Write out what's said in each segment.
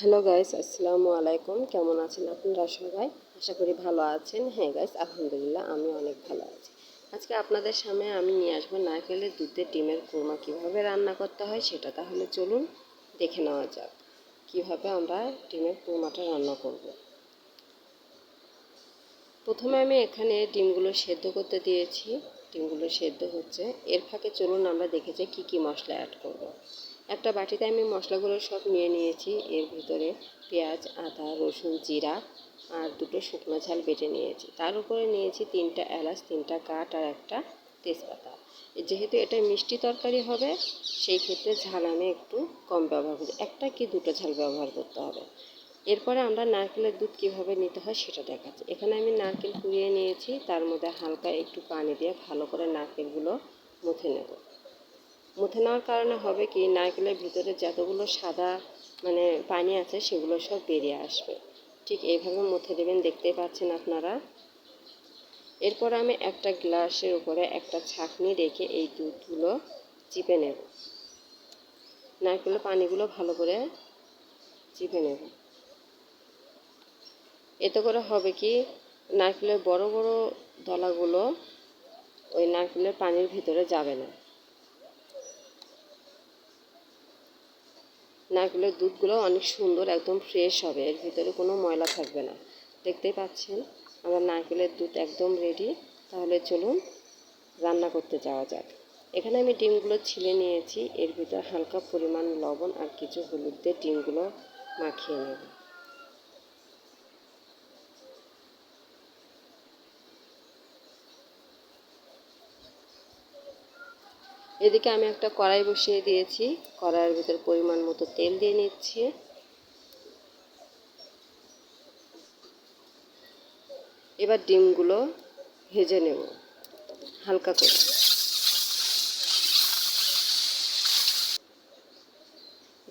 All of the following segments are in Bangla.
হ্যালো গাইস, আসসালামু আলাইকুম। কেমন আছেন আপনারা সবাই? আশা করি ভালো আছেন। হ্যাঁ গাইস, আলহামদুলিল্লাহ আমি অনেক ভালো আছি। আজকে আপনাদের সামনে আমি নিয়ে আসবো নারকেলের দুধে ডিমের কোরমা কীভাবে রান্না করতে হয় সেটা। তাহলে চলুন দেখে নেওয়া যাক কীভাবে আমরা ডিমের কোরমাটা রান্না করব। প্রথমে আমি এখানে ডিমগুলো সেদ্ধ করতে দিয়েছি। ডিমগুলো সেদ্ধ হচ্ছে, এর ফাঁকে চলুন আমরা দেখে যাই কী কী মশলা অ্যাড করব। একটা বাটিতে আমি মশলাগুলো সব নিয়ে নিয়েছি। এর ভিতরে পেঁয়াজ, আদা, রসুন, জিরা আর দুটো শুকনো ঝাল বেটে নিয়েছি। তার উপরে নিয়েছি 3টা এলাচ, 3টা কাঠ আর একটা তেজপাতা। যেহেতু এটা মিষ্টি তরকারি হবে সেই ক্ষেত্রে ঝাল আমি একটু কম ব্যবহার করি, 1টা কি 2টো ঝাল ব্যবহার করতে হবে। এরপরে আমরা নারকেলের দুধ কীভাবে নিতে হয় সেটা দেখাচ্ছি। এখানে আমি নারকেল কুড়িয়ে নিয়েছি, তার মধ্যে হালকা একটু পানি দিয়ে ভালো করে নারকেলগুলো মুথে নেব। মুথে নেওয়ার কারণে হবে কি, নারকেলের ভিতরে যতগুলো সাদা পানি আছে সেগুলো সব বেরিয়ে আসবে। ঠিক এইভাবে মুথে দেবেন, দেখতেই পাচ্ছেন আপনারা। এরপর আমি একটা গ্লাসের উপরে একটা ছাঁকনি রেখে এই দুধগুলো চিপে নেব। নারকেলের পানিগুলো ভালো করে চিপে নেব। এতে করে হবে কি, নারকেলের বড় বড় দলাগুলো ওই নারকেলের পানির ভিতরে যাবে না। নারকেলের দুধগুলো অনেক সুন্দর, একদম ফ্রেশ হবে, এর ভিতরে কোনো ময়লা থাকবে না। দেখতেই পাচ্ছেন আমার নারকেলের দুধ একদম রেডি। তাহলে চলুন রান্না করতে যাওয়া যাক। এখানে আমি ডিমগুলো ছিলে নিয়েছি, এর ভিতরে হালকা পরিমাণ লবণ আর কিছু হলুদ দিয়ে ডিমগুলো মাখিয়ে নেব। এদিকে আমি একটা কড়াই বসিয়ে দিয়েছি। কড়াইয়ের ভিতর পরিমাণ মতো তেল দিয়ে নিচ্ছি। এবার ডিমগুলো ভেজে নেব হালকা করে।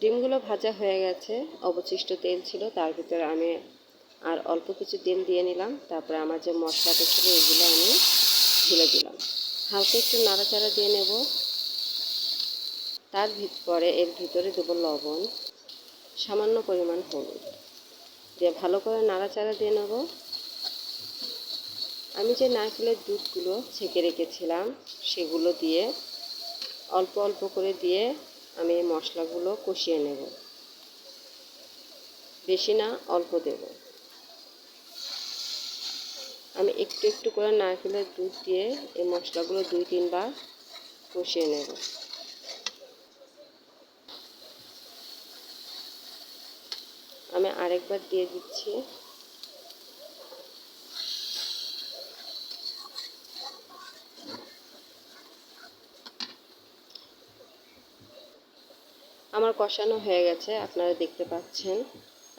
ডিমগুলো ভাজা হয়ে গেছে, অবশিষ্ট তেল ছিল তার ভিতরে আমি আর অল্প কিছু তেল দিয়ে নিলাম। তারপরে আমার যে মশলাটা ছিল এগুলো আমি ঢেলে দিলাম। হালকা একটু নাড়াচাড়া দিয়ে নেব। পরে এর ভিতরে দেবো লবণ, সামান্য পরিমাণ হলুদ দিয়ে ভালো করে নাড়াচাড়া দিয়ে নেব। আমি যে নারকেলের দুধগুলো ছেঁকে রেখেছিলাম সেগুলো দিয়ে অল্প অল্প করে দিয়ে আমি এই মশলাগুলো কষিয়ে নেব। বেশি না, অল্প দেব। আমি একটু একটু করে নারকেলের দুধ দিয়ে এই মশলাগুলো 2-3 বার কষিয়ে নেব। আমি আরেকবার দিয়ে দিচ্ছি। আমার কষানো হয়ে গেছে, আপনারা দেখতে পাচ্ছেন।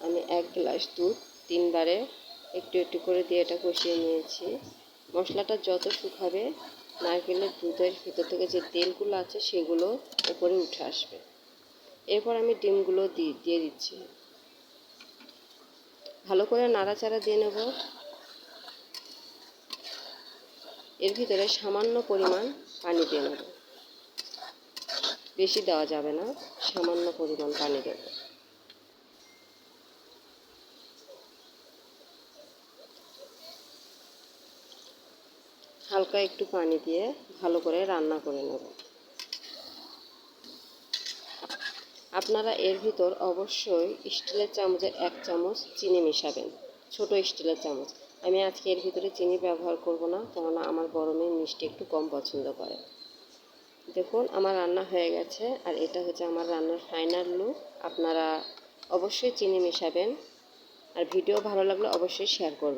আমি 1 গ্লাস দুধ 3 বারে একটু একটু করে দিয়ে এটা কষিয়ে নিয়েছি। মশলাটা যত শুকাবে নারকেলের দুধের ভিতর থেকে যে তেলগুলো আছে সেগুলো উপরে উঠে আসবে। এরপর আমি ডিমগুলো দিয়ে দিচ্ছি। ভালো করে নাড়াচাড়া দিয়ে নেব। এর ভিতরে সামান্য পরিমাণ পানি দিয়ে নেব, বেশি দেওয়া যাবে না, সামান্য পরিমাণ পানি দেব। হালকা একটু পানি দিয়ে ভালো করে রান্না করে নেব। আপনারা এর ভিতর অবশ্যই স্টিলের চামচের 1 চামচ চিনি মেশাবেন, ছোট স্টিলের চামচ। আমি আজকে এর ভিতরে চিনি ব্যবহার করব না, কেননা আমার বড় মেয়ে মিষ্টি একটু কম পছন্দ করে। দেখুন আমার রান্না হয়ে গেছে, আর এটা হচ্ছে আমার রান্নার ফাইনাল লুক। আপনারা অবশ্যই চিনি মেশাবেন, আর ভিডিও ভালো লাগলে অবশ্যই শেয়ার করবেন।